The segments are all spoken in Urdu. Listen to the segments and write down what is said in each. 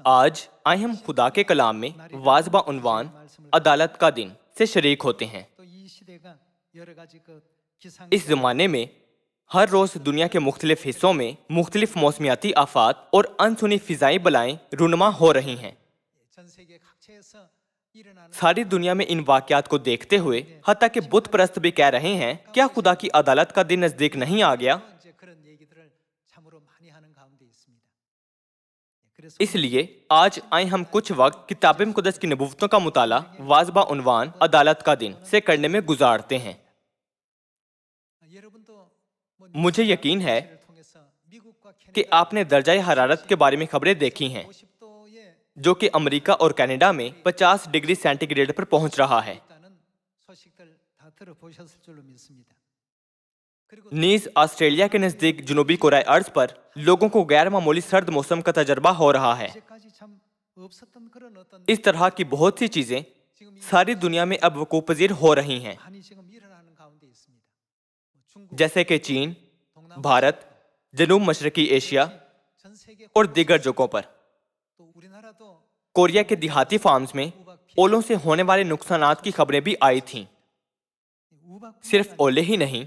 آج آئے ہم خدا کے کلام میں واضح عنوان عدالت کا دن سے شریک ہوتے ہیں۔ اس زمانے میں ہر روز دنیا کے مختلف حصوں میں مختلف موسمیاتی آفات اور انسنی فضائی بلائیں رونما ہو رہی ہیں۔ ساری دنیا میں ان واقعات کو دیکھتے ہوئے حتیٰ کہ بت پرست بھی کہہ رہے ہیں کیا خدا کی عدالت کا دن نزدیک نہیں آ گیا؟ اس لیے آج آئے ہم کچھ وقت کتاب مقدس کی نبوتوں کا مطالعہ واضح عنوان عدالت کا دن سے کرنے میں گزارتے ہیں۔ مجھے یقین ہے کہ آپ نے درجہ حرارت کے بارے میں خبریں دیکھی ہیں جو کہ امریکہ اور کینیڈا میں 50 ڈگری سینٹی گریڈ پر پہنچ رہا ہے۔ نیز آسٹریلیا کے نزدیک جنوبی کرۂ ارض پر لوگوں کو غیر معمولی سرد موسم کا تجربہ ہو رہا ہے۔ اس طرح کی بہت سی چیزیں ساری دنیا میں اب وقوع پذیر ہو رہی ہیں، جیسے کہ چین، بھارت، جنوب مشرقی ایشیا اور دیگر جگہوں پر۔ کوریا کے دیہاتی فارمز میں اولوں سے ہونے والے نقصانات کی خبریں بھی آئی تھیں۔ صرف اولے ہی نہیں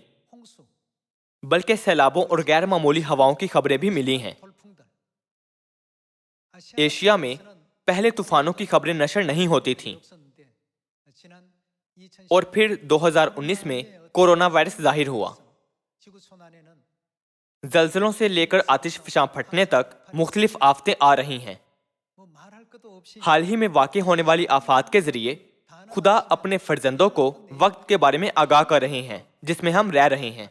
بلکہ سیلابوں اور غیر معمولی ہواؤں کی خبریں بھی ملی ہیں۔ ایشیا میں پہلے طوفانوں کی خبریں نشر نہیں ہوتی تھیں، اور پھر 2019 میں کورونا وائرس ظاہر ہوا۔ زلزلوں سے لے کر آتش فشاں پھٹنے تک مختلف آفتیں آ رہی ہیں۔ حال ہی میں واقع ہونے والی آفات کے ذریعے خدا اپنے فرزندوں کو وقت کے بارے میں آگاہ کر رہے ہیں جس میں ہم رہ رہے ہیں۔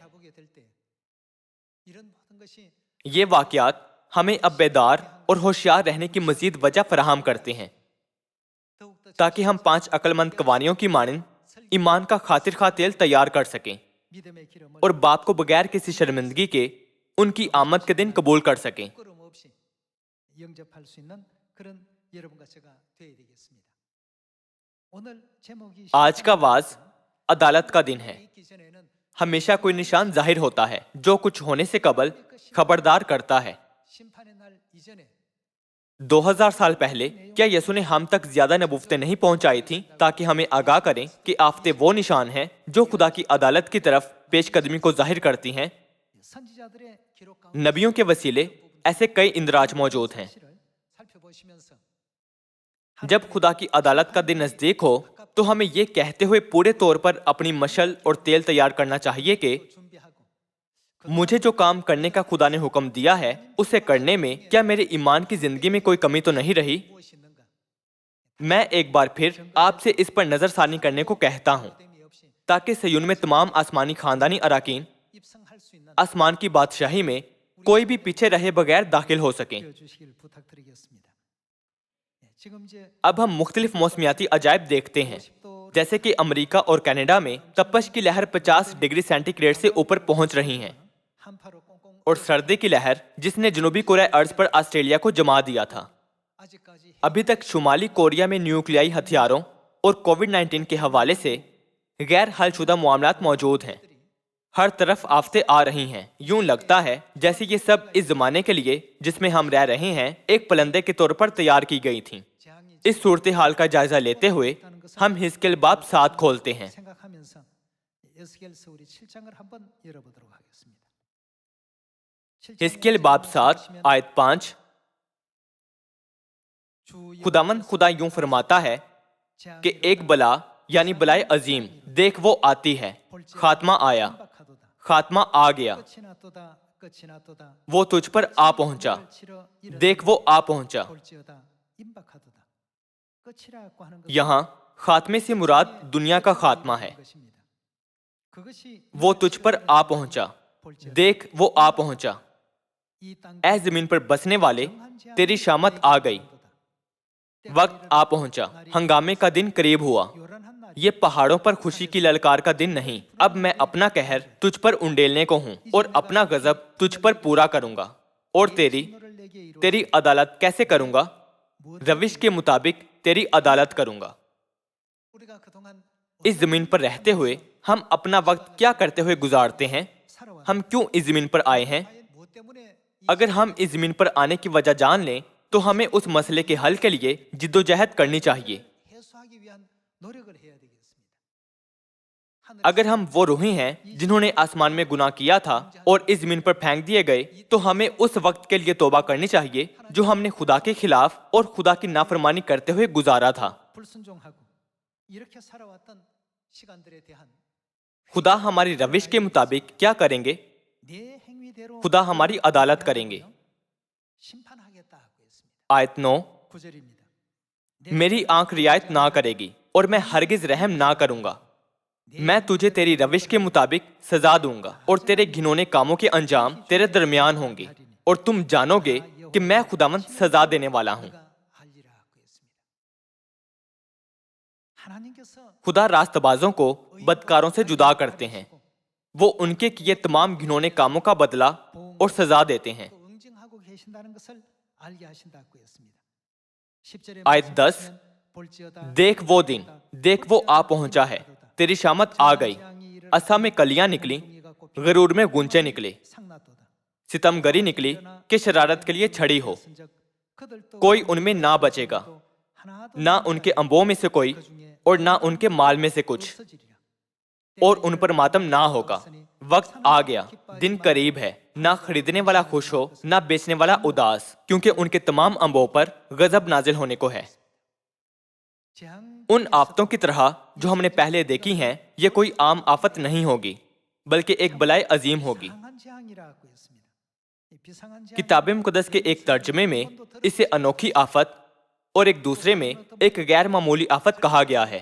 یہ واقعات ہمیں اب بیدار اور ہوشیار رہنے کی مزید وجہ فراہم کرتے ہیں تاکہ ہم 5 عقل مند قوانیوں کی مانند ایمان کا خاطر خواہ تیل تیار کر سکیں اور باپ کو بغیر کسی شرمندگی کے ان کی آمد کے دن قبول کر سکیں۔ آج کا واعظ عدالت کا دن ہے۔ ہمیشہ کوئی نشان ظاہر ہوتا ہے جو کچھ ہونے سے قبل خبردار کرتا ہے۔ 2000 سال پہلے کیا یسوع نے ہم تک زیادہ نبوتیں نہیں پہنچائی تھیں تاکہ ہمیں آگاہ کریں کہ آفتیں وہ نشان ہیں جو خدا کی عدالت کی طرف پیش قدمی کو ظاہر کرتی ہیں؟ نبیوں کے وسیلے ایسے کئی اندراج موجود ہیں۔ جب خدا کی عدالت کا دن نزدیک ہو تو ہمیں یہ کہتے ہوئے پورے طور پر اپنی مشل اور تیل تیار کرنا چاہیے کہ مجھے جو کام کرنے کا خدا نے حکم دیا ہے اسے کرنے میں کیا میرے ایمان کی زندگی میں کوئی کمی تو نہیں رہی؟ میں ایک بار پھر آپ سے اس پر نظر ثانی کرنے کو کہتا ہوں تاکہ صیون میں تمام آسمانی خاندانی اراکین آسمان کی بادشاہی میں کوئی بھی پیچھے رہے بغیر داخل ہو سکیں۔ اب ہم مختلف موسمیاتی عجائب دیکھتے ہیں، جیسے کہ امریکہ اور کینیڈا میں تپش کی لہر 50 ڈگری سینٹی گریڈ سے اوپر پہنچ رہی ہیں، اور سردی کی لہر جس نے جنوبی کرۂ ارض پر آسٹریلیا کو جما دیا تھا۔ ابھی تک شمالی کوریا میں نیوکلیائی ہتھیاروں اور کووڈ-19 کے حوالے سے غیر حل شدہ معاملات موجود ہیں۔ ہر طرف آفتیں آ رہی ہیں۔ یوں لگتا ہے جیسے یہ سب اس زمانے کے لیے جس میں ہم رہ رہے ہیں ایک پلندے کے طور پر تیار کی گئی تھیں۔ اس صورتحال کا جائزہ لیتے ہوئے ہم حزقیل باب 7 کھولتے ہیں۔ حزقیل باب 7 آیت 5۔ خداوند خدا یوں فرماتا ہے کہ ایک بلا یعنی بلائے عظیم دیکھ وہ آتی ہے، خاتمہ آیا، خاتمہ آ گیا، وہ تجھ پر آ پہنچا، دیکھ وہ آ پہنچا۔ یہاں خاتمے سے مراد دنیا کا خاتمہ ہے۔ وہ تجھ پر آ پہنچا، دیکھ وہ آ پہنچا۔ اے زمین پر بسنے والے، تیری شامت آ گئی، وقت آ پہنچا، ہنگامے کا دن قریب ہوا۔ یہ پہاڑوں پر خوشی کی للکار کا دن نہیں۔ اب میں اپنا قہر تجھ پر انڈیلنے کو ہوں اور اپنا غضب تجھ پر پورا کروں گا، اور تیری عدالت کیسے کروں گا؟ روش کے مطابق تیری عدالت کروں گا۔ اس زمین پر رہتے ہوئے ہم اپنا وقت کیا کرتے ہوئے گزارتے ہیں؟ ہم کیوں اس زمین پر آئے ہیں؟ اگر ہم اس زمین پر آنے کی وجہ جان لیں تو ہمیں اس مسئلے کے حل کے لیے جدوجہد کرنی چاہیے۔ اگر ہم وہ روحیں ہیں جنہوں نے آسمان میں گناہ کیا تھا اور اس زمین پر پھینک دیے گئے، تو ہمیں اس وقت کے لیے توبہ کرنی چاہیے جو ہم نے خدا کے خلاف اور خدا کی نافرمانی کرتے ہوئے گزارا تھا۔ خدا ہماری روش کے مطابق کیا کریں گے؟ خدا ہماری عدالت کریں گے۔ آیت 9، میری آنکھ رعایت نہ کرے گی اور میں ہرگز رحم نہ کروں گا۔ میں تجھے تیری روش کے مطابق سزا دوں گا اور تیرے گھنونے کاموں کے انجام تیرے درمیان ہوں گے، اور تم جانو گے کہ میں خداوند سزا دینے والا ہوں۔ خدا راست بازوں کو بدکاروں سے جدا کرتے ہیں، وہ ان کے کیے تمام گھنونے کاموں کا بدلہ اور سزا دیتے ہیں۔ آیت 10، دیکھ وہ دن، دیکھ وہ آ پہنچا ہے، تیری شامت آ گئی، عصا میں کلیاں نکلی، غرور میں گونچے نکلے، ستم گری نکلی کہ شرارت کے لیے چھڑی ہو، کوئی ان میں نہ بچے گا، نہ ان کے انبوں میں سے کوئی اور نہ ان کے مال میں سے کچھ، اور ان پر ماتم نہ ہوگا۔ وقت آ گیا، دن قریب ہے، نہ خریدنے والا خوش ہو نہ بیچنے والا اداس، کیونکہ ان کے تمام انبوں پر غضب نازل ہونے کو ہے۔ ان آفتوں کی طرح جو ہم نے پہلے دیکھی ہیں، یہ کوئی عام آفت نہیں ہوگی بلکہ ایک بلائی عظیم ہوگی۔ کتاب مقدس کے ایک ترجمے میں اسے انوکھی آفت اور ایک دوسرے میں ایک غیر معمولی آفت کہا گیا ہے۔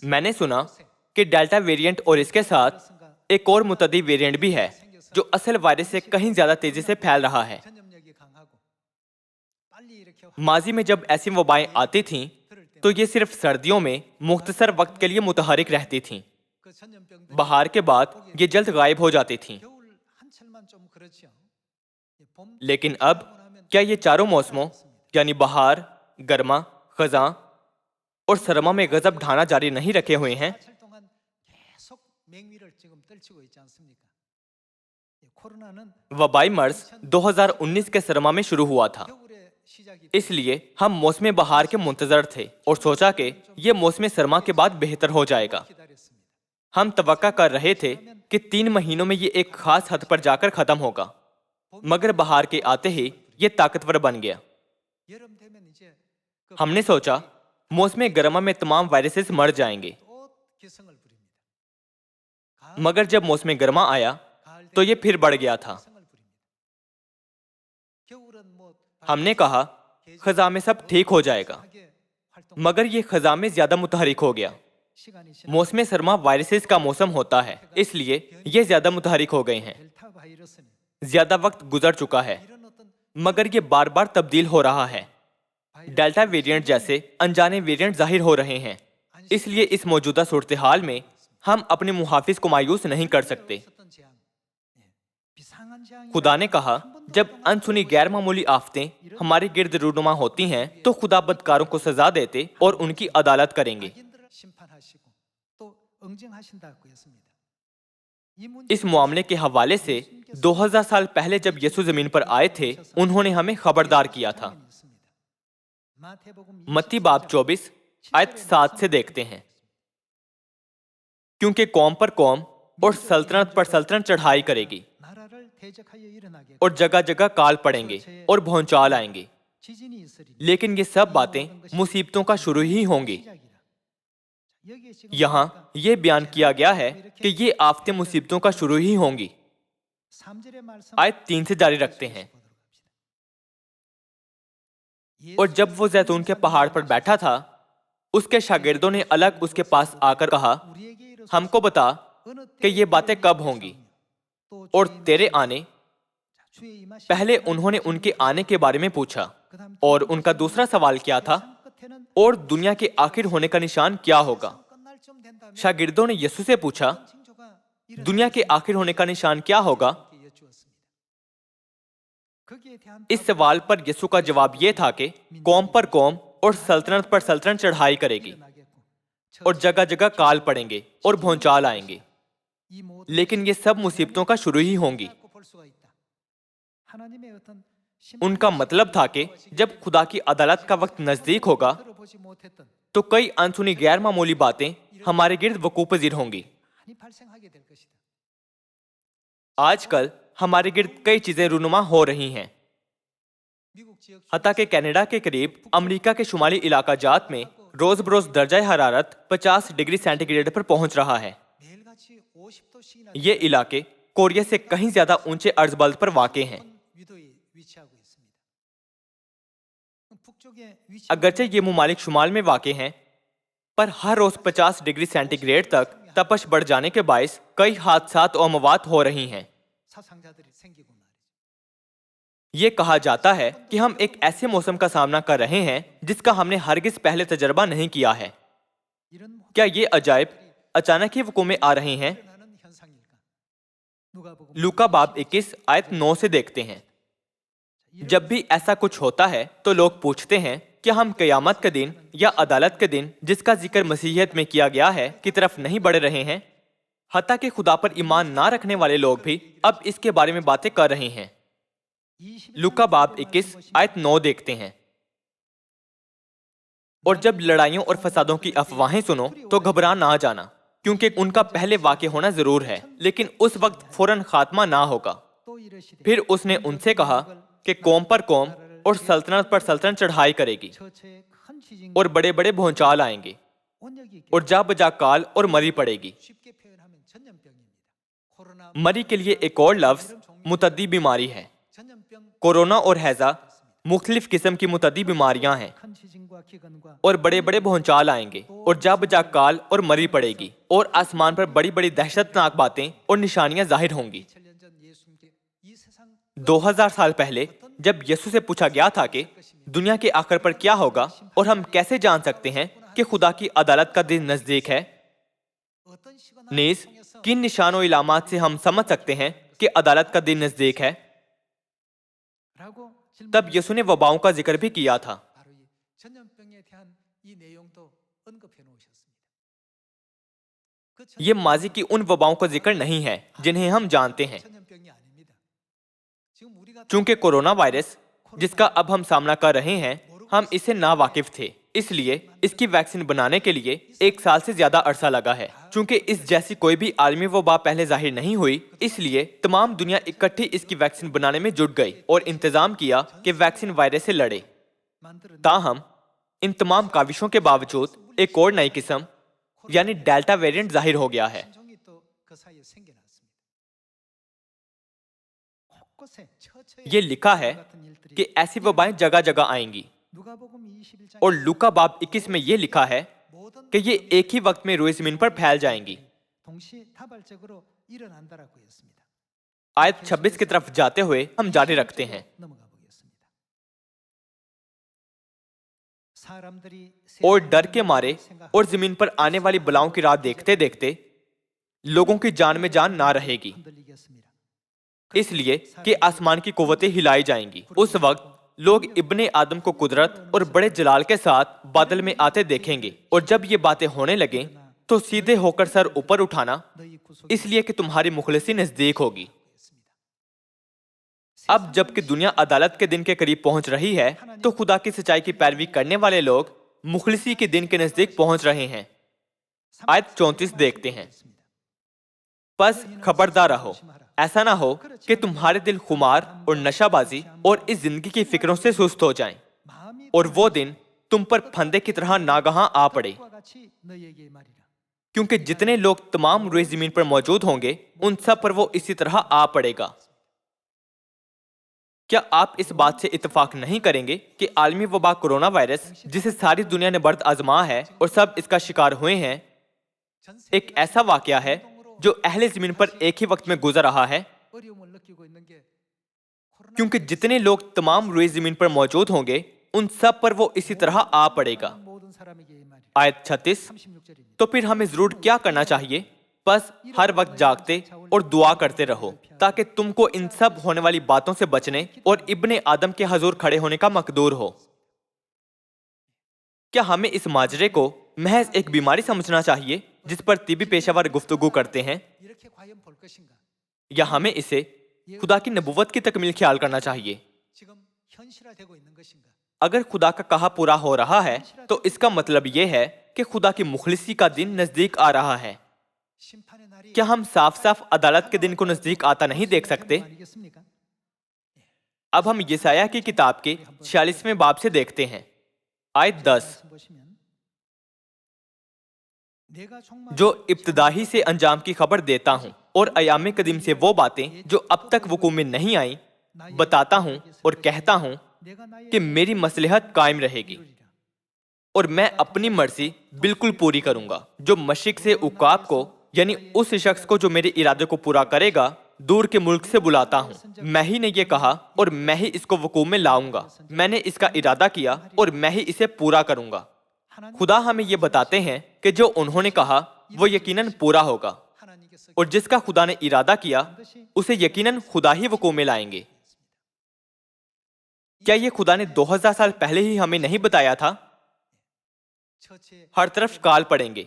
میں نے سنا کہ ڈیلٹا ویرینٹ اور اس کے ساتھ ایک اور متعدی ویرینٹ بھی ہے جو اصل وائرس سے کہیں زیادہ تیزی سے پھیل رہا ہے۔ ماضی میں جب ایسی وبائیں آتی تھیں تو یہ صرف سردیوں میں مختصر وقت کے لیے متحرک رہتی تھیں، بہار کے بعد یہ جلد غائب ہو جاتی تھیں۔ لیکن اب کیا یہ چاروں موسموں یعنی بہار، گرما، خزاں اور سرما میں غضب ڈھانا جاری نہیں رکھے ہوئے ہیں؟ وبائی مرض 2019 کے سرما میں شروع ہوا تھا، اس لیے ہم موسم بہار کے منتظر تھے اور سوچا کہ یہ موسم سرما کے بعد بہتر ہو جائے گا۔ ہم توقع کر رہے تھے کہ 3 مہینوں میں یہ ایک خاص حد پر جا کر ختم ہوگا، مگر بہار کے آتے ہی یہ طاقتور بن گیا۔ ہم نے سوچا موسم گرما میں تمام وائرسز مر جائیں گے، مگر جب موسم گرما آیا تو یہ پھر بڑھ گیا تھا۔ ہم نے کہا خزاں میں سب ٹھیک ہو جائے گا، مگر یہ خزاں میں زیادہ متحرک ہو گیا۔ موسم سرما وائرسز کا موسم ہوتا ہے، اس لیے یہ زیادہ متحرک ہو گئے ہیں۔ زیادہ وقت گزر چکا ہے، مگر یہ بار بار تبدیل ہو رہا ہے۔ ڈیلٹا ویرینٹ جیسے انجانے ویرینٹ ظاہر ہو رہے ہیں، اس لیے اس موجودہ صورتحال میں ہم اپنے محافظ کو مایوس نہیں کر سکتے۔ خدا نے کہا جب انسنی غیر معمولی آفتیں ہمارے گرد رونما ہوتی ہیں تو خدا بدکاروں کو سزا دیتے اور ان کی عدالت کریں گے۔ اس معاملے کے حوالے سے 2000 سال پہلے جب یسوع زمین پر آئے تھے، انہوں نے ہمیں خبردار کیا تھا۔ متی باب 24 آیت 7 سے دیکھتے ہیں، کیونکہ قوم پر قوم اور سلطنت پر سلطنت چڑھائی کرے گی، اور جگہ جگہ کال پڑیں گے اور بھونچال آئیں گے، لیکن یہ سب باتیں مصیبتوں کا شروع ہی ہوں گی۔ یہاں یہ بیان کیا گیا ہے کہ یہ آفتیں مصیبتوں کا شروع ہی ہوں گی۔ آیت 3 سے جاری رکھتے ہیں، اور جب وہ زیتون کے پہاڑ پر بیٹھا تھا، اس کے شاگردوں نے الگ اس کے پاس آ کر کہا، ہم کو بتا کہ یہ باتیں کب ہوں گی اور تیرے آنے۔ پہلے انہوں نے ان کے آنے کے بارے میں پوچھا، اور ان کا دوسرا سوال کیا تھا، اور دنیا کے آخر ہونے کا نشان کیا ہوگا؟ شاگردوں نے یسوع سے پوچھا، دنیا کے آخر ہونے کا نشان کیا ہوگا؟ اس سوال پر یسوع کا جواب یہ تھا کہ قوم پر قوم اور سلطنت پر سلطنت چڑھائی کرے گی، اور جگہ جگہ کال پڑیں گے اور بھونچال آئیں گے، لیکن یہ سب مصیبتوں کا شروع ہی ہوں گی۔ ان کا مطلب تھا کہ جب خدا کی عدالت کا وقت نزدیک ہوگا تو کئی انسنی غیر معمولی باتیں ہمارے گرد وقوع پذیر ہوں گی۔ آج کل ہمارے گرد کئی چیزیں رونما ہو رہی ہیں، حتیٰ کہ کینیڈا کے قریب امریکہ کے شمالی علاقہ جات میں روز بروز درجہ حرارت 50 ڈگری سینٹی گریڈ پر پہنچ رہا ہے۔ یہ علاقے کوریا سے کہیں زیادہ اونچے عرض بلد پر واقع ہیں۔ اگرچہ یہ ممالک شمال میں واقع ہیں، پر ہر روز 50 ڈگری سینٹی گریڈ تک تپش بڑھ جانے کے باعث کئی حادثات و اموات ہو رہی ہیں۔ یہ کہا جاتا ہے کہ ہم ایک ایسے موسم کا سامنا کر رہے ہیں جس کا ہم نے ہرگز پہلے تجربہ نہیں کیا ہے۔ کیا یہ عجائب اچانک ہی وقوع میں آ رہے ہیں؟ لوکا باب 21 آیت 9 سے دیکھتے ہیں۔ جب بھی ایسا کچھ ہوتا ہے تو لوگ پوچھتے ہیں کہ ہم قیامت کے دن یا عدالت کے دن جس کا ذکر مسیحیت میں کیا گیا ہے کی طرف نہیں بڑھ رہے ہیں؟ حتیٰ کہ خدا پر ایمان نہ رکھنے والے لوگ بھی اب اس کے بارے میں باتیں کر رہے ہیں۔ لوکا باب 21 آیت 9 دیکھتے ہیں۔ اور جب لڑائیوں اور فسادوں کی افواہیں سنو تو گھبرا نہ جانا، کیونکہ ان کا پہلے واقع ہونا ضرور ہے، لیکن اس وقت فوراً خاتمہ نہ ہوگا۔ پھر اس نے ان سے کہا کہ قوم پر قوم اور سلطنت پر سلطنت چڑھائی کرے گی، اور بڑے بڑے بھونچال آئیں گے، اور جا بجا کال اور مری پڑے گی۔ مری کے لیے ایک اور لفظ متعدی بیماری ہے۔ کورونا اور ہیضہ مختلف قسم کی متعدی بیماریاں ہیں، اور بڑے بڑے بھونچال آئیں گے، اور جا بجا کال اور مری پڑے گی، اور آسمان پر بڑی بڑی دہشت ناک باتیں اور نشانیاں ظاہر ہوں گی۔ 2000 سال پہلے جب یسوع سے پوچھا گیا تھا کہ دنیا کے آخر پر کیا ہوگا اور ہم کیسے جان سکتے ہیں کہ خدا کی عدالت کا دن نزدیک ہے، نیز کن نشان و علامات سے ہم سمجھ سکتے ہیں کہ عدالت کا دن نزدیک ہے، تب یسوع نے وباؤں کا ذکر بھی کیا تھا۔ یہ ماضی کی ان وباؤں کا ذکر نہیں ہے جنہیں ہم جانتے ہیں۔ چونکہ کورونا وائرس جس کا اب ہم سامنا کر رہے ہیں، ہم اسے ناواقف تھے، اس لیے اس کی ویکسین بنانے کے لیے 1 سال سے زیادہ عرصہ لگا ہے۔ چونکہ اس جیسی کوئی بھی عالمی وبا پہلے ظاہر نہیں ہوئی، اس لیے تمام دنیا اکٹھی اس کی ویکسین بنانے میں جٹ گئی اور انتظام کیا کہ ویکسین وائرس سے لڑے۔ تاہم ان تمام کاوشوں کے باوجود ایک اور نئی قسم یعنی ڈیلٹا ویرینٹ ظاہر ہو گیا ہے۔ یہ لکھا ہے کہ ایسی وبائیں جگہ جگہ آئیں گی، اور لوکا باب 21 میں یہ لکھا ہے کہ یہ ایک ہی وقت میں روئے زمین پر پھیل جائیں گی۔ آیت 26 کی طرف جاتے ہوئے ہم جاری رکھتے ہیں۔ اور ڈر کے مارے اور زمین پر آنے والی بلاؤں کی راہ دیکھتے دیکھتے لوگوں کی جان میں جان نہ رہے گی، اس لیے کہ آسمان کی قوتیں ہلائی جائیں گی۔ اس وقت لوگ ابن آدم کو قدرت اور بڑے جلال کے ساتھ بادل میں آتے دیکھیں گے، اور جب یہ باتیں ہونے لگیں تو سیدھے ہو کر سر اوپر اٹھانا، اس لیے کہ تمہاری مخلصی نزدیک ہوگی۔ اب جب کہ دنیا عدالت کے دن کے قریب پہنچ رہی ہے تو خدا کی سچائی کی پیروی کرنے والے لوگ مخلصی کے دن کے نزدیک پہنچ رہے ہیں۔ آیت 34 دیکھتے ہیں۔ پس خبردار رہو، ایسا نہ ہو کہ تمہارے دل خمار اور نشہ بازی اور اس زندگی کی فکروں سے سست ہو جائیں، اور وہ دن تم پر پھندے کی طرح ناگہاں آ پڑے، کیونکہ جتنے لوگ تمام روئے زمین پر موجود ہوں گے ان سب پر وہ اسی طرح آ پڑے گا۔ کیا آپ اس بات سے اتفاق نہیں کریں گے کہ عالمی وبا کورونا وائرس جسے ساری دنیا نے برد آزما ہے اور سب اس کا شکار ہوئے ہیں، ایک ایسا واقعہ ہے جو اہل زمین پر ایک ہی وقت میں گزر رہا ہے؟ کیونکہ جتنے لوگ تمام روئے زمین پر موجود ہوں گے ان سب پر وہ اسی طرح آ پڑے گا۔ آیت 36، تو پھر ہمیں ضرور کیا کرنا چاہیے؟ بس ہر وقت جاگتے اور دعا کرتے رہو تاکہ تم کو ان سب ہونے والی باتوں سے بچنے اور ابن آدم کے حضور کھڑے ہونے کا مقدور ہو۔ کیا ہمیں اس ماجرے کو محض ایک بیماری سمجھنا چاہیے جس پر طبی پیشہ ور گفتگو کرتے ہیں، یا ہمیں اسے خدا کی نبوت کی تکمیل خیال کرنا چاہیے۔ اگر خدا کا کہا پورا ہو رہا ہے تو اس کا مطلب یہ ہے کہ خدا کی مخلصی کا دن نزدیک آ رہا ہے۔ کیا ہم صاف صاف عدالت کے دن کو نزدیک آتا نہیں دیکھ سکتے؟ اب ہم یسایہ کی کتاب کے 46ویں باب سے دیکھتے ہیں، آیت 10۔ جو ابتدا ہی سے انجام کی خبر دیتا ہوں اور ایام قدیم سے وہ باتیں جو اب تک وقوع میں نہیں آئیں بتاتا ہوں اور کہتا ہوں کہ میری مصلحت قائم رہے گی اور میں اپنی مرضی بالکل پوری کروں گا۔ جو مشرق سے عقاب کو، یعنی اس شخص کو جو میرے ارادے کو پورا کرے گا، دور کے ملک سے بلاتا ہوں۔ میں ہی نے یہ کہا اور میں ہی اس کو وقوع میں لاؤں گا۔ میں نے اس کا ارادہ کیا اور میں ہی اسے پورا کروں گا۔ خدا ہمیں یہ بتاتے ہیں کہ جو انہوں نے کہا وہ یقیناً پورا ہوگا، اور جس کا خدا نے ارادہ کیا اسے یقیناً خدا ہی وقوع میں لائیں گے۔ کیا یہ خدا نے 2000 سال پہلے ہی ہمیں نہیں بتایا تھا؟ ہر طرف کال پڑیں گے،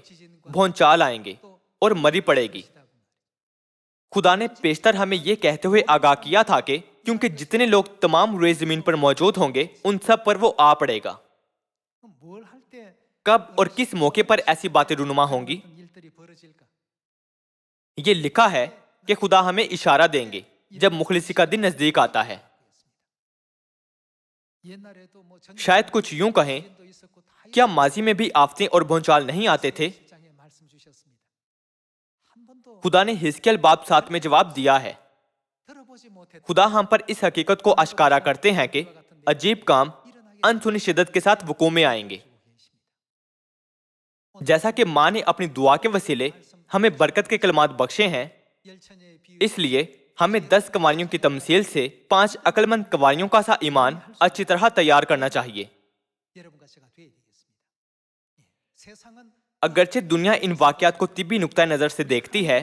بھونچال آئیں گے اور مری پڑے گی۔ خدا نے پیشتر ہمیں یہ کہتے ہوئے آگاہ کیا تھا کہ کیونکہ جتنے لوگ تمام روئے زمین پر موجود ہوں گے ان سب پر وہ آ پڑے گا۔ کب اور کس موقع پر ایسی باتیں رونما ہوں گی؟ یہ لکھا ہے کہ خدا ہمیں اشارہ دیں گے جب مخلصی کا دن نزدیک آتا ہے۔ شاید کچھ یوں کہیں، کیا ماضی میں بھی آفتیں اور بھونچال نہیں آتے تھے؟ خدا نے حزقیل باب 7 میں جواب دیا ہے۔ خدا ہم پر اس حقیقت کو اشکارا کرتے ہیں کہ عجیب کام انسنی شدت کے ساتھ وقوع میں آئیں گے۔ جیسا کہ ماں نے اپنی دعا کے وسیلے ہمیں برکت کے کلمات بخشے ہیں، اس لیے ہمیں 10 کنواریوں کی تمثیل سے 5 عقل مند کنواریوں کا سا ایمان اچھی طرح تیار کرنا چاہیے۔ اگرچہ دنیا ان واقعات کو طبی نقطہ نظر سے دیکھتی ہے،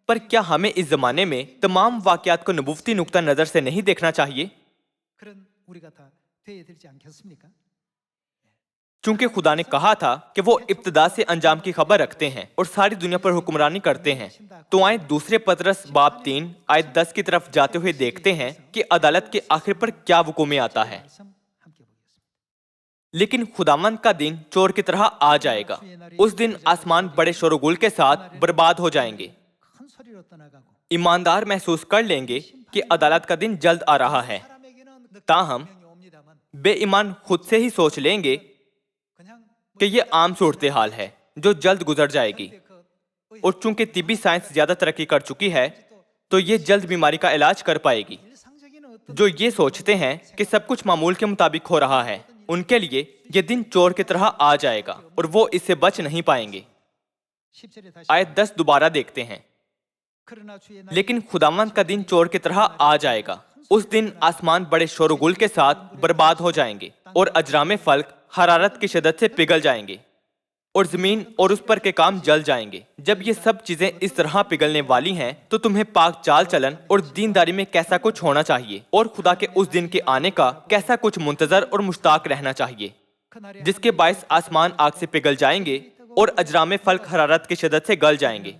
پر کیا ہمیں اس زمانے میں تمام واقعات کو نبوتی نقطہ نظر سے نہیں دیکھنا چاہیے؟ چونکہ خدا نے کہا تھا کہ وہ ابتدا سے انجام کی خبر رکھتے ہیں اور ساری دنیا پر حکمرانی کرتے ہیں، تو آئیں دوسرے پطرس باب 3 آیت 10 کی طرف جاتے ہوئے دیکھتے ہیں کہ عدالت کے آخر پر کیا وقوع میں آتا ہے۔ لیکن خداوند کا دن چور کی طرح آ جائے گا۔ اس دن آسمان بڑے شور و گل کے ساتھ برباد ہو جائیں گے۔ ایماندار محسوس کر لیں گے کہ عدالت کا دن جلد آ رہا ہے، تاہم بے ایمان خود سے ہی سوچ لیں گے کہ یہ عام صورتحال ہے جو جلد گزر جائے گی، اور چونکہ طبی سائنس زیادہ ترقی کر چکی ہے تو یہ جلد بیماری کا علاج کر پائے گی۔ جو یہ سوچتے ہیں کہ سب کچھ معمول کے مطابق ہو رہا ہے، ان کے لیے یہ دن چور کی طرح آ جائے گا اور وہ اس سے بچ نہیں پائیں گے۔ آیت 10 دوبارہ دیکھتے ہیں۔ لیکن خداوند کا دن چور کی طرح آ جائے گا۔ اس دن آسمان بڑے شور و گل کے ساتھ برباد ہو جائیں گے اور اجرام فلک حرارت کی شدت سے پگھل جائیں گے اور زمین اور اس پر کے کام جل جائیں گے۔ جب یہ سب چیزیں اس طرح پگھلنے والی ہیں تو تمہیں پاک چال چلن اور دینداری میں کیسا کچھ ہونا چاہیے، اور خدا کے اس دن کے آنے کا کیسا کچھ منتظر اور مشتاق رہنا چاہیے، جس کے باعث آسمان آگ سے پگھل جائیں گے اور اجرام فلک حرارت کی شدت سے گل جائیں گے۔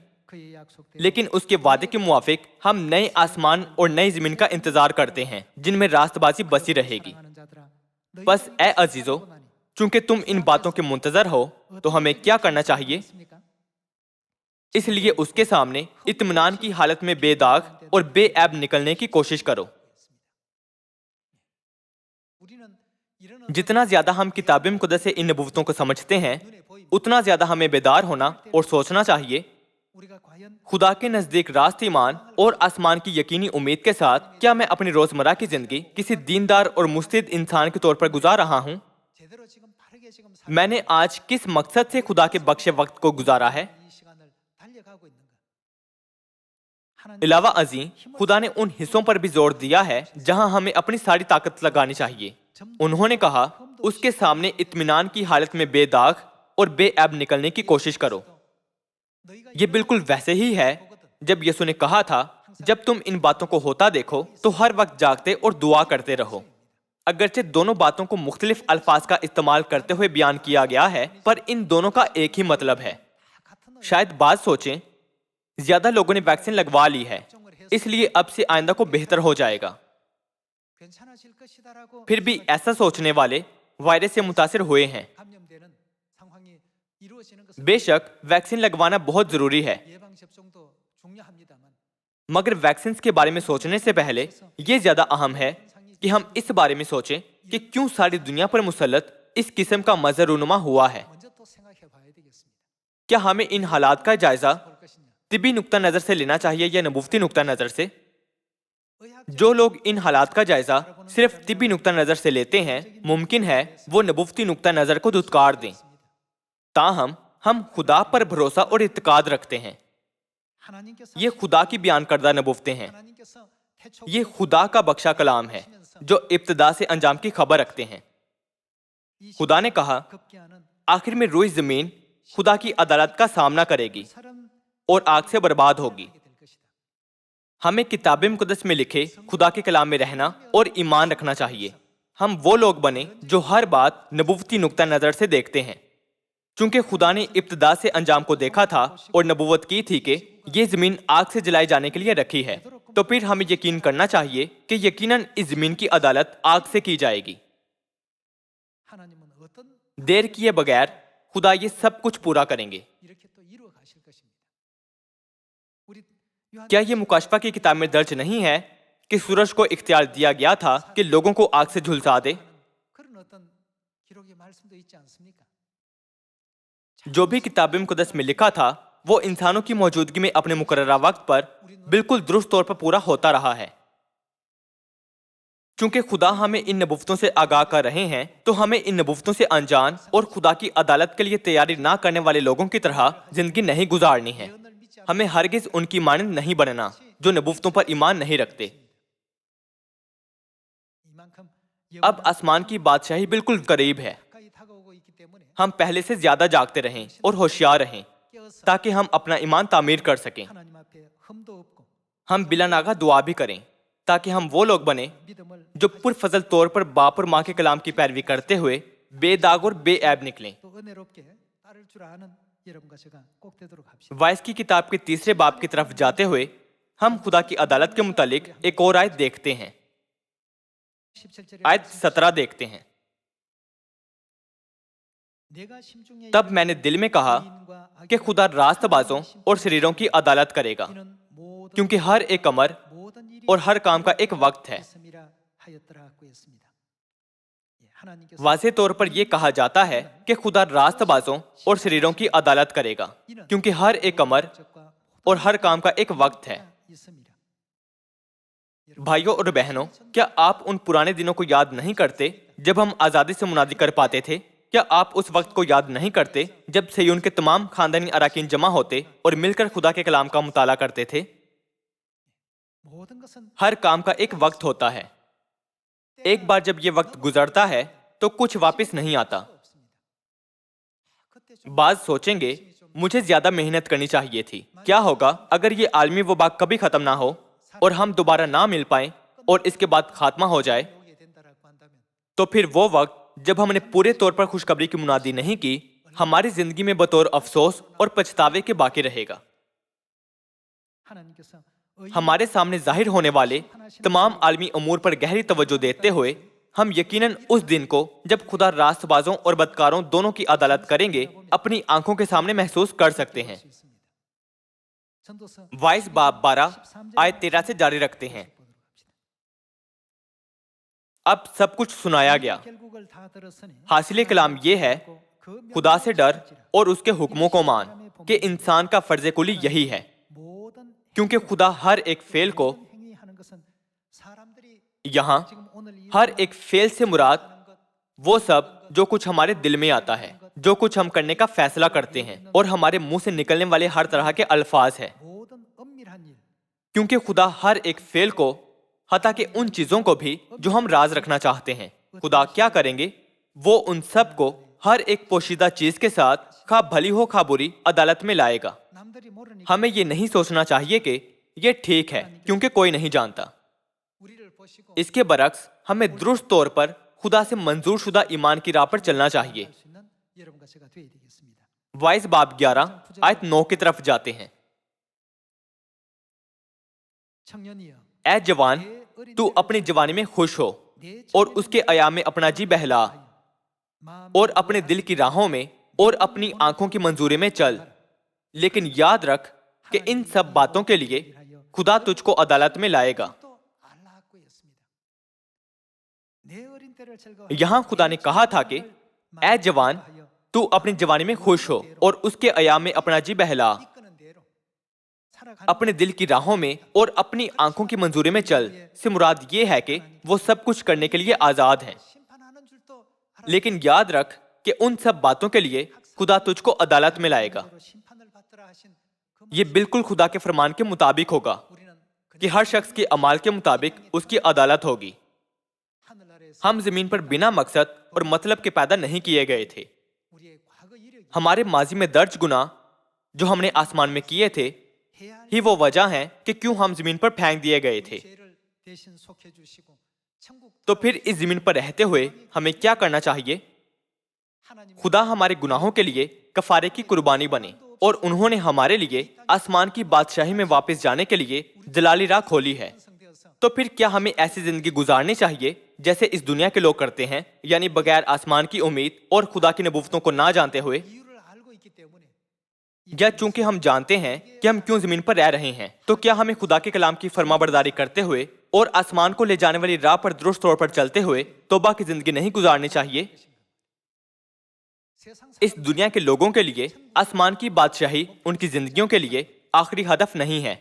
لیکن اس کے وعدے کے موافق ہم نئے آسمان اور نئی زمین کا انتظار کرتے ہیں جن میں راست بازی بسی رہے گی۔ بس اے عزیزو، چونکہ تم ان باتوں کے منتظر ہو تو ہمیں کیا کرنا چاہیے؟ اس لیے اس کے سامنے اطمینان کی حالت میں بے داغ اور بے عیب نکلنے کی کوشش کرو۔ جتنا زیادہ ہم کتاب مقدس سے ان نبوتوں کو سمجھتے ہیں، اتنا زیادہ ہمیں بیدار ہونا اور سوچنا چاہیے، خدا کے نزدیک راست ایمان اور آسمان کی یقینی امید کے ساتھ کیا میں اپنی روزمرہ کی زندگی کسی دیندار اور مستعد انسان کے طور پر گزار رہا ہوں؟ میں نے آج کس مقصد سے خدا کے بخشے وقت کو گزارا ہے؟ علاوہ ازیں خدا نے ان حصوں پر بھی زور دیا ہے جہاں ہمیں اپنی ساری طاقت لگانی چاہیے۔ انہوں نے کہا اس کے سامنے اطمینان کی حالت میں بے داغ اور بے عیب نکلنے کی کوشش کرو۔ یہ بالکل ویسے ہی ہے جب یسوع نے کہا تھا جب تم ان باتوں کو ہوتا دیکھو تو ہر وقت جاگتے اور دعا کرتے رہو۔ اگرچہ دونوں باتوں کو مختلف الفاظ کا استعمال کرتے ہوئے بیان کیا گیا ہے، پر ان دونوں کا ایک ہی مطلب ہے۔ شاید بعض سوچیں زیادہ لوگوں نے ویکسین لگوا لی ہے، اس لیے اب سے آئندہ کو بہتر ہو جائے گا۔ پھر بھی ایسا سوچنے والے وائرس سے متاثر ہوئے ہیں۔ بے شک ویکسین لگوانا بہت ضروری ہے، مگر ویکسینز کے بارے میں سوچنے سے پہلے یہ زیادہ اہم ہے کہ ہم اس بارے میں سوچیں کہ کیوں ساری دنیا پر مسلط اس قسم کا منظر رونما ہوا ہے۔ کیا ہمیں ان حالات کا جائزہ طبی نقطہ نظر سے لینا چاہیے یا نبوتی نقطہ نظر سے؟ جو لوگ ان حالات کا جائزہ صرف طبی نقطہ نظر سے لیتے ہیں، ممکن ہے وہ نبوتی نقطہ نظر کو دھتکار دیں۔ تاہم ہم خدا پر بھروسہ اور اعتقاد رکھتے ہیں۔ یہ خدا کی بیان کردہ نبوتیں ہیں۔ یہ خدا کا بخشا کلام ہے جو ابتدا سے انجام کی خبر رکھتے ہیں۔ خدا نے کہا آخر میں روئی زمین خدا کی عدالت کا سامنا کرے گی اور آگ سے برباد ہوگی۔ ہمیں کتاب مقدس میں لکھے خدا کے کلام میں رہنا اور ایمان رکھنا چاہیے۔ ہم وہ لوگ بنیں جو ہر بات نبوتی نقطہ نظر سے دیکھتے ہیں۔ چونکہ خدا نے ابتدا سے انجام کو دیکھا تھا اور نبوت کی تھی کہ یہ زمین آگ سے جلائے جانے کے لیے رکھی ہے، تو پھر ہمیں یقین کرنا چاہیے کہ یقیناً اس زمین کی عدالت آگ سے کی جائے گی۔ دیر کیے بغیر خدا یہ سب کچھ پورا کریں گے۔ کیا یہ مکاشفہ کی کتاب میں درج نہیں ہے کہ سورج کو اختیار دیا گیا تھا کہ لوگوں کو آگ سے جھلسا دے؟ جو بھی کتاب مقدس میں لکھا تھا وہ انسانوں کی موجودگی میں اپنے مقررہ وقت پر بالکل درست طور پر پورا ہوتا رہا ہے۔ چونکہ خدا ہمیں ان نبوتوں سے آگاہ کر رہے ہیں تو ہمیں ان نبوتوں سے انجان اور خدا کی عدالت کے لیے تیاری نہ کرنے والے لوگوں کی طرح زندگی نہیں گزارنی ہے۔ ہمیں ہرگز ان کی مانند نہیں بننا جو نبوتوں پر ایمان نہیں رکھتے۔ اب آسمان کی بادشاہی بالکل قریب ہے۔ ہم پہلے سے زیادہ جاگتے رہیں اور ہوشیار رہیں تاکہ ہم اپنا ایمان تعمیر کر سکیں۔ ہم بلا ناغہ دعا بھی کریں تاکہ ہم وہ لوگ بنیں جو پرفضل طور پر باپ اور ماں کے کلام کی پیروی کرتے ہوئے بے داغ اور بے عیب نکلیں۔ وائس کی کتاب کے 3 باب کی طرف جاتے ہوئے ہم خدا کی عدالت کے متعلق ایک اور آیت دیکھتے ہیں۔ آیت 17 دیکھتے ہیں۔ تب میں نے دل میں کہا کہ خدا راست بازوں اور شریروں کی عدالت کرے گا، کیونکہ ہر ایک امر اور ہر کام کا ایک وقت ہے۔ واضح طور پر یہ کہا جاتا ہے کہ خدا راست بازوں اور شریروں کی عدالت کرے گا، کیونکہ ہر ایک امر اور ہر کام کا ایک وقت ہے۔ بھائیوں اور بہنوں، کیا آپ ان پرانے دنوں کو یاد نہیں کرتے جب ہم آزادی سے منادی کر پاتے تھے؟ کیا آپ اس وقت کو یاد نہیں کرتے جب سیون کے تمام خاندانی اراکین جمع ہوتے اور مل کر خدا کے کلام کا مطالعہ کرتے تھے؟ ہر کام کا ایک وقت ہوتا ہے۔ ایک بار جب یہ وقت گزرتا ہے تو کچھ واپس نہیں آتا۔ بعض سوچیں گے مجھے زیادہ محنت کرنی چاہیے تھی۔ کیا ہوگا اگر یہ عالمی وبا کبھی ختم نہ ہو اور ہم دوبارہ نہ مل پائیں اور اس کے بعد خاتمہ ہو جائے؟ تو پھر وہ وقت جب ہم نے پورے طور پر خوشخبری کی منادی نہیں کی ہماری زندگی میں بطور افسوس اور پچھتاوے کے باقی رہے گا۔ ہمارے سامنے ظاہر ہونے والے تمام عالمی امور پر گہری توجہ دیتے ہوئے ہم یقیناً اس دن کو جب خدا راست بازوں اور بدکاروں دونوں کی عدالت کریں گے اپنی آنکھوں کے سامنے محسوس کر سکتے ہیں۔ وائس باب 12 آیت 13 سے جاری رکھتے ہیں۔ اب سب کچھ سنایا گیا۔ حاصل کلام یہ ہے خدا سے ڈر اور اس کے حکموں کو مان کہ انسان کا فرض کلی یہی ہے، کیونکہ خدا ہر ایک فعل کو، یہاں ہر ایک فعل سے مراد وہ سب جو کچھ ہمارے دل میں آتا ہے، جو کچھ ہم کرنے کا فیصلہ کرتے ہیں اور ہمارے منہ سے نکلنے والے ہر طرح کے الفاظ ہے، کیونکہ خدا ہر ایک فعل کو، حتیٰ کہ ان چیزوں کو بھی جو ہم راز رکھنا چاہتے ہیں، خدا کیا کریں گے؟ وہ ان سب کو ہر ایک پوشیدہ چیز کے ساتھ خواہ بھلی ہو خواہ بری عدالت میں لائے گا۔ ہمیں یہ نہیں سوچنا چاہیے کہ یہ ٹھیک ہے کیونکہ کوئی نہیں جانتا۔ اس کے برعکس ہمیں درست طور پر خدا سے منظور شدہ ایمان کی راہ پر چلنا چاہیے۔ وائس باب 11 آیت 9 کی طرف جاتے ہیں۔ اے جوان تو اپنی جوانی میں خوش ہو اور اس کے ایام میں اپنا جی بہلا اور اپنے دل کی راہوں میں اور اپنی آنکھوں کی منظوری میں چل، لیکن یاد رکھ کہ ان سب باتوں کے لیے خدا تجھ کو عدالت میں لائے گا۔ یہاں خدا نے کہا تھا کہ اے جوان تو اپنی جوانی میں خوش ہو اور اس کے ایام میں اپنا جی بہلا، اپنے دل کی راہوں میں اور اپنی آنکھوں کی منظوری میں چل سے مراد یہ ہے کہ وہ سب کچھ کرنے کے لیے آزاد ہیں، لیکن یاد رکھ کہ ان سب باتوں کے لیے خدا تجھ کو عدالت میں لائے گا۔ یہ بالکل خدا کے فرمان کے مطابق ہوگا کہ ہر شخص کے اعمال کے مطابق اس کی عدالت ہوگی۔ ہم زمین پر بنا مقصد اور مطلب کے پیدا نہیں کیے گئے تھے۔ ہمارے ماضی میں درج گناہ جو ہم نے آسمان میں کیے تھے ہی وہ وجہ ہے کہ کیوں ہم زمین پر پھینک دیے گئے تھے۔ تو پھر اس زمین پر رہتے ہوئے ہمیں کیا کرنا چاہیے؟ خدا ہمارے گناہوں کے لیے کفارے کی قربانی بنے اور انہوں نے ہمارے لیے آسمان کی بادشاہی میں واپس جانے کے لیے جلالی راہ کھولی ہے۔ تو پھر کیا ہمیں ایسی زندگی گزارنی چاہیے جیسے اس دنیا کے لوگ کرتے ہیں، یعنی بغیر آسمان کی امید اور خدا کی نبوتوں کو نہ جانتے ہوئے؟ یا چونکہ ہم جانتے ہیں کہ ہم کیوں زمین پر رہ رہے ہیں تو کیا ہمیں خدا کے کلام کی فرما برداری کرتے ہوئے اور آسمان کو لے جانے والی راہ پر درست طور پر چلتے ہوئے توبہ کی زندگی نہیں گزارنی چاہیے؟ اس دنیا کے لوگوں کے لیے آسمان کی بادشاہی ان کی زندگیوں کے لیے آخری ہدف نہیں ہے،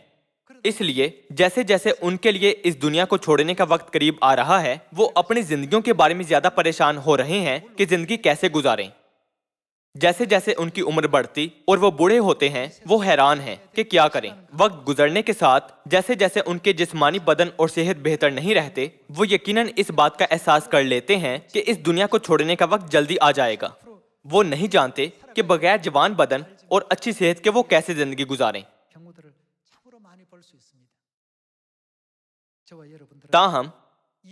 اس لیے جیسے جیسے ان کے لیے اس دنیا کو چھوڑنے کا وقت قریب آ رہا ہے وہ اپنی زندگیوں کے بارے میں زیادہ پریشان ہو رہے ہیں کہ زندگی کیسے گزاریں۔ جیسے جیسے ان کی عمر بڑھتی اور وہ بوڑھے ہوتے ہیں وہ حیران ہیں کہ کیا کریں۔ وقت گزرنے کے ساتھ جیسے جیسے ان کے جسمانی بدن اور صحت بہتر نہیں رہتے وہ یقیناً اس بات کا احساس کر لیتے ہیں کہ اس دنیا کو چھوڑنے کا وقت جلدی آ جائے گا۔ وہ نہیں جانتے کہ بغیر جوان بدن اور اچھی صحت کے وہ کیسے زندگی گزاریں۔ تاہم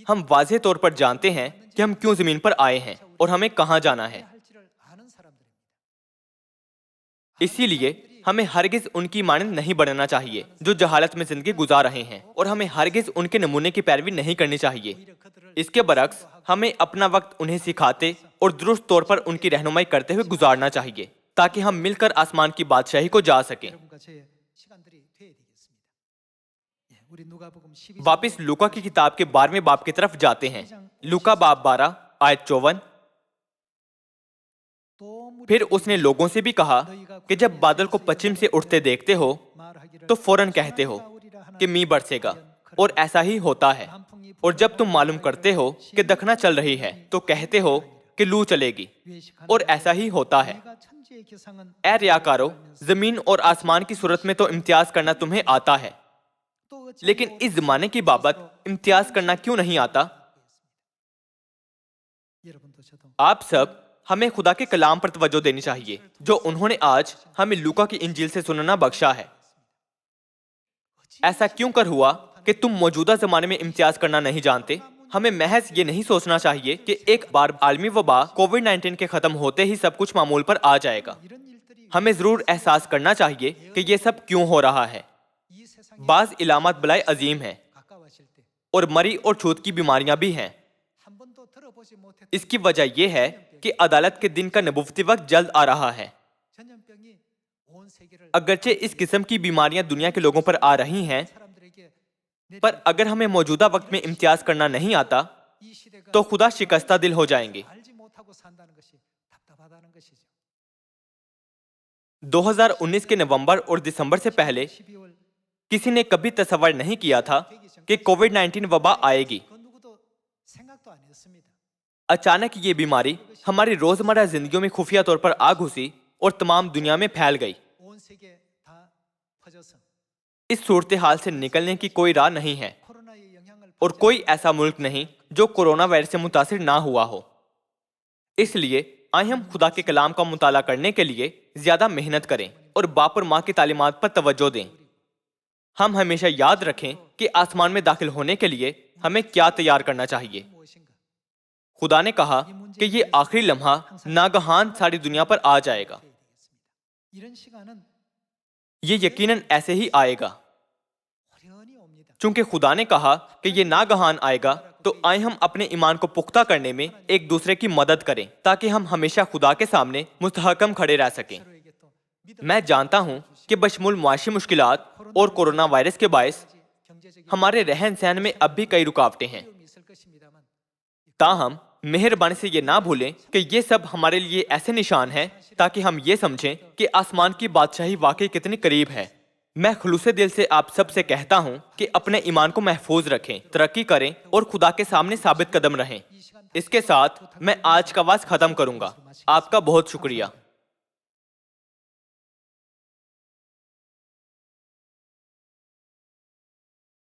ہم واضح طور پر جانتے ہیں کہ ہم کیوں زمین پر آئے ہیں اور ہمیں کہاں جانا ہے۔ اسی لیے ہمیں ہرگز ان کی مانند نہیں بننا چاہیے جو جہالت میں زندگی گزار رہے ہیں، اور ہمیں ہرگز ان کے نمونے کی پیروی نہیں کرنی چاہیے۔ اس کے برعکس ہمیں اپنا وقت انہیں سکھاتے اور درست طور پر ان کی رہنمائی کرتے ہوئے گزارنا چاہیے تاکہ ہم مل کر آسمان کی بادشاہی کو جا سکیں۔ واپس لوکا کی کتاب کے 12ویں باب کی طرف جاتے ہیں۔ لوکا باب 12 آیت 54۔ پھر اس نے لوگوں سے بھی کہا کہ جب بادل کو پچھم سے اٹھتے دیکھتے ہو تو فوراً کہتے ہو کہ می برسے گا، اور ایسا ہی ہوتا ہے، اور جب تم معلوم کرتے ہو کہ دکھنا چل رہی ہے تو کہتے ہو کہ لو چلے گی، اور ایسا ہی ہوتا ہے۔ اے ریاکارو، زمین اور آسمان کی صورت میں تو امتیاز کرنا تمہیں آتا ہے، لیکن اس زمانے کی بابت امتیاز کرنا کیوں نہیں آتا؟ آپ سب ہمیں خدا کے کلام پر توجہ دینی چاہیے جو انہوں نے آج ہمیں لوکا کی انجیل سے سننا بخشا ہے۔ ایسا کیوں کر ہوا کہ تم موجودہ زمانے میں امتیاز کرنا نہیں جانتے؟ ہمیں محض یہ نہیں سوچنا چاہیے کہ ایک بار عالمی وبا کووڈ-19 کے ختم ہوتے ہی سب کچھ معمول پر آ جائے گا۔ ہمیں ضرور احساس کرنا چاہیے کہ یہ سب کیوں ہو رہا ہے۔ بعض علامات بلائے عظیم ہیں اور مری اور چھوت کی بیماریاں بھی ہیں۔ اس کی وجہ یہ ہے کہ عدالت کے دن کا نبوتی وقت جلد آ رہا ہے۔ اگرچہ اس قسم کی بیماریاں دنیا کے لوگوں پر آ رہی ہیں، پر اگر ہمیں موجودہ وقت میں امتیاز کرنا نہیں آتا تو خدا شکستہ دل ہو جائیں گے۔ 2019 کے نومبر اور دسمبر سے پہلے کسی نے کبھی تصور نہیں کیا تھا کہ کووڈ-19 وبا آئے گی۔ اچانک یہ بیماری ہماری روزمرہ زندگیوں میں خفیہ طور پر آ گھسی اور تمام دنیا میں پھیل گئی۔ اس صورتحال سے نکلنے کی کوئی راہ نہیں ہے، اور کوئی ایسا ملک نہیں جو کورونا وائرس سے متاثر نہ ہوا ہو۔ اس لیے آئے ہم خدا کے کلام کا مطالعہ کرنے کے لیے زیادہ محنت کریں اور باپ اور ماں کی تعلیمات پر توجہ دیں۔ ہم ہمیشہ یاد رکھیں کہ آسمان میں داخل ہونے کے لیے ہمیں کیا تیار کرنا چاہیے۔ خدا نے کہا کہ یہ آخری لمحہ ناگہان ساری دنیا پر آ جائے گا۔ یہ یقیناً ایسے ہی آئے گا۔ چونکہ خدا نے کہا کہ یہ ناگہان آئے گا، تو آئیں ہم اپنے ایمان کو پختہ کرنے میں ایک دوسرے کی مدد کریں تاکہ ہم ہمیشہ خدا کے سامنے مستحکم کھڑے رہ سکیں۔ میں جانتا ہوں کہ بشمول معاشی مشکلات اور کورونا وائرس کے باعث ہمارے رہن سہن میں اب بھی کئی رکاوٹیں ہیں، تاہم مہربانی سے یہ نہ بھولیں کہ یہ سب ہمارے لیے ایسے نشان ہیں تاکہ ہم یہ سمجھیں کہ آسمان کی بادشاہی واقعی کتنی قریب ہے۔ میں خلوص دل سے آپ سب سے کہتا ہوں کہ اپنے ایمان کو محفوظ رکھیں، ترقی کریں اور خدا کے سامنے ثابت قدم رہیں۔ اس کے ساتھ میں آج کا وعظ ختم کروں گا۔ آپ کا بہت شکریہ۔